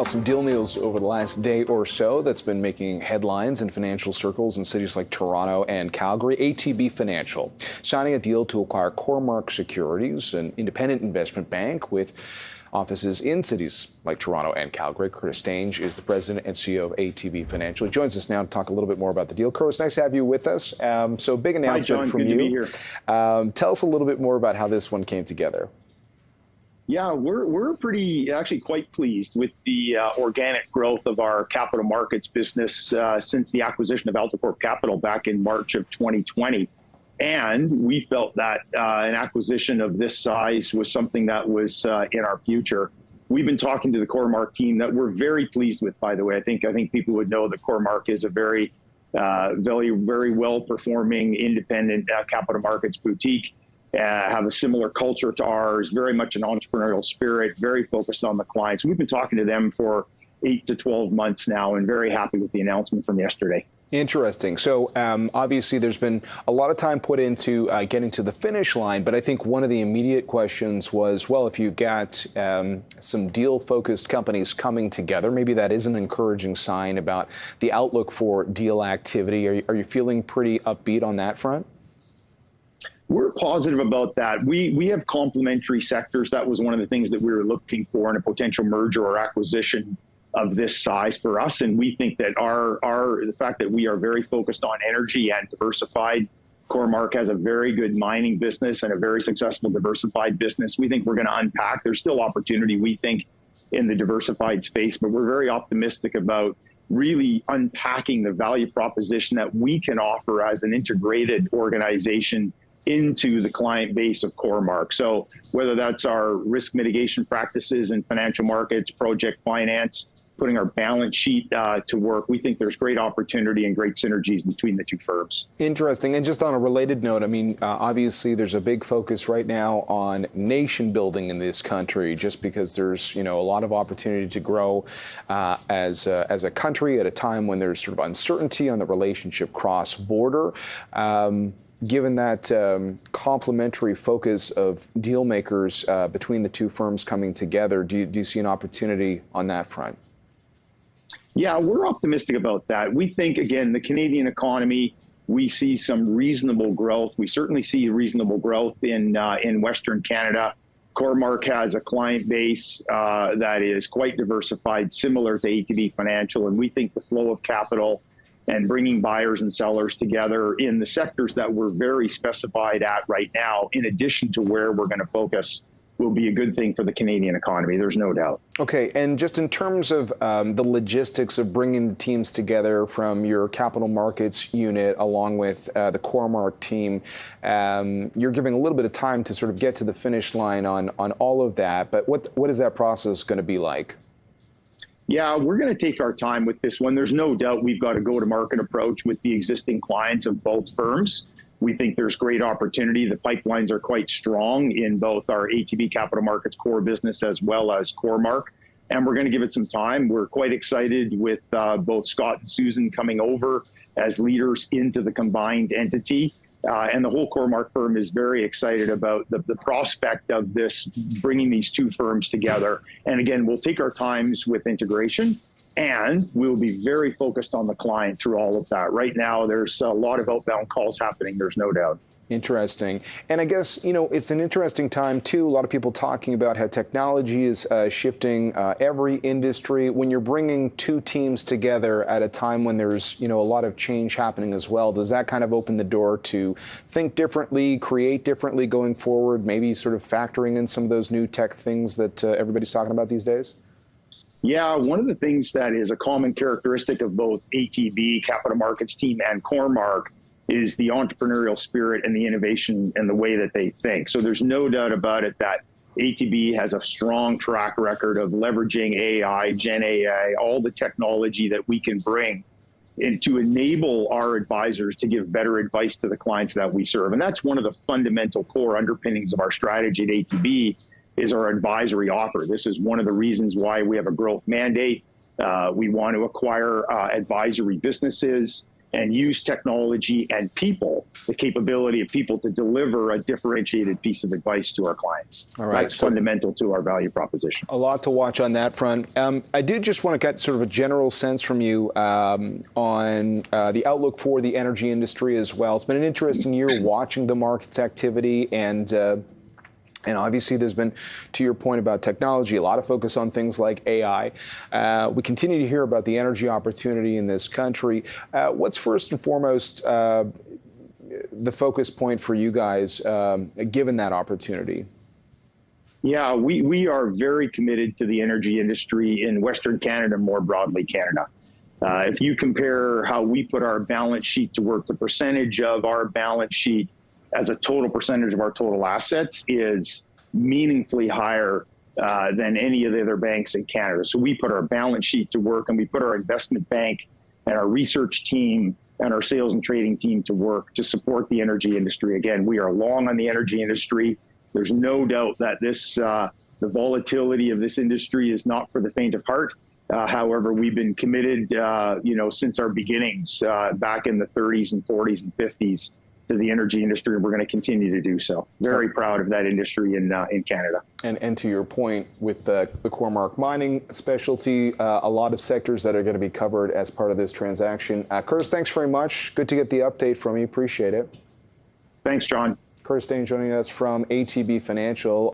Well, some deal news over the last day or so that's been making headlines in financial circles in cities like Toronto and Calgary. ATB Financial signing a deal to acquire Cormark Securities, an independent investment bank with offices in cities like Toronto and Calgary. Curtis Stange is the president and CEO of ATB Financial. He joins us now to talk a little bit more about the deal. Curtis, nice to have you with us. So big announcement from you. Good to be here. Tell us a little bit more about how this one came together. Yeah, we're actually quite pleased with the organic growth of our capital markets business since the acquisition of Alticorp Capital back in March of 2020. And we felt that an acquisition of this size was something that was in our future. We've been talking to the Cormark team that we're very pleased with, by the way. I think people would know that Cormark is a very well-performing independent capital markets boutique. Have a similar culture to ours, very much an entrepreneurial spirit, very focused on the clients. We've been talking to them for 8 to 12 months now and very happy with the announcement from yesterday. Interesting. So obviously there's been a lot of time put into getting to the finish line, but I think one of the immediate questions was, well, if you've got some deal-focused companies coming together, maybe that is an encouraging sign about the outlook for deal activity. Are you feeling pretty upbeat on that front? We're positive about that. We have complementary sectors. That was one of the things that we were looking for in a potential merger or acquisition of this size for us. And we think that the fact that we are very focused on energy and diversified, Cormark has a very good mining business and a very successful diversified business. We think we're going to unpack. There's still opportunity, we think, in the diversified space, but we're very optimistic about really unpacking the value proposition that we can offer as an integrated organization into the client base of Cormark. So whether that's our risk mitigation practices in financial markets, project finance, putting our balance sheet to work, we think there's great opportunity and great synergies between the two firms. Interesting. And just on a related note, I mean, obviously there's a big focus right now on nation building in this country, just because there's, a lot of opportunity to grow as a country at a time when there's sort of uncertainty on the relationship cross-border. Given that complementary focus of deal makers between the two firms coming together, do you see an opportunity on that front? Yeah, we're optimistic about that. We think, again, the Canadian economy, we see some reasonable growth. We certainly see reasonable growth in Western Canada. Cormark has a client base that is quite diversified, similar to ATB Financial, and we think the flow of capital and bringing buyers and sellers together in the sectors that we're very specified at right now, in addition to where we're going to focus, will be a good thing for the Canadian economy. There's no doubt. Okay, and just in terms of the logistics of bringing the teams together from your capital markets unit along with the Cormark team, you're giving a little bit of time to sort of get to the finish line on all of that, but what is that process going to be like? Yeah, we're going to take our time with this one. There's no doubt we've got a go-to-market approach with the existing clients of both firms. We think there's great opportunity. The pipelines are quite strong in both our ATB Capital Markets core business as well as Cormark, and we're going to give it some time. We're quite excited with both Scott and Susan coming over as leaders into the combined entity. And the whole Cormark firm is very excited about the prospect of this, bringing these two firms together. And again, we'll take our times with integration, and we'll be very focused on the client through all of that. Right now, there's a lot of outbound calls happening, there's no doubt. Interesting. And I guess, it's an interesting time, too. A lot of people talking about how technology is shifting every industry. When you're bringing two teams together at a time when there's, a lot of change happening as well, does that kind of open the door to think differently, create differently going forward, maybe sort of factoring in some of those new tech things that everybody's talking about these days? Yeah, one of the things that is a common characteristic of both ATB Capital Markets team and Cormark is the entrepreneurial spirit and the innovation and the way that they think. So there's no doubt about it that ATB has a strong track record of leveraging AI, Gen AI, all the technology that we can bring and to enable our advisors to give better advice to the clients that we serve. And that's one of the fundamental core underpinnings of our strategy at ATB is our advisory offer. This is one of the reasons why we have a growth mandate. We want to acquire advisory businesses. and use technology and people, the capability of people to deliver a differentiated piece of advice to our clients. All right. That's fundamental to our value proposition. A lot to watch on that front. I did just want to get sort of a general sense from you on the outlook for the energy industry as well. It's been an interesting year watching the market's activity, and obviously, there's been, to your point about technology, a lot of focus on things like AI. We continue to hear about the energy opportunity in this country. What's first and foremost the focus point for you guys, given that opportunity? Yeah, we are very committed to the energy industry in Western Canada, more broadly Canada. If you compare how we put our balance sheet to work, the percentage of our balance sheet as a total percentage of our total assets is meaningfully higher than any of the other banks in Canada. So we put our balance sheet to work, and we put our investment bank and our research team and our sales and trading team to work to support the energy industry. Again, we are long on the energy industry. There's no doubt that the volatility of this industry is not for the faint of heart. However, we've been committed, since our beginnings back in the 30s and 40s and 50s to the energy industry, and we're going to continue to do so. Very proud of that industry in Canada. And to your point, with the Cormark mining specialty, a lot of sectors that are going to be covered as part of this transaction. Curtis, thanks very much. Good to get the update from you. Appreciate it. Thanks, John. Curtis Stange joining us from ATB Financial.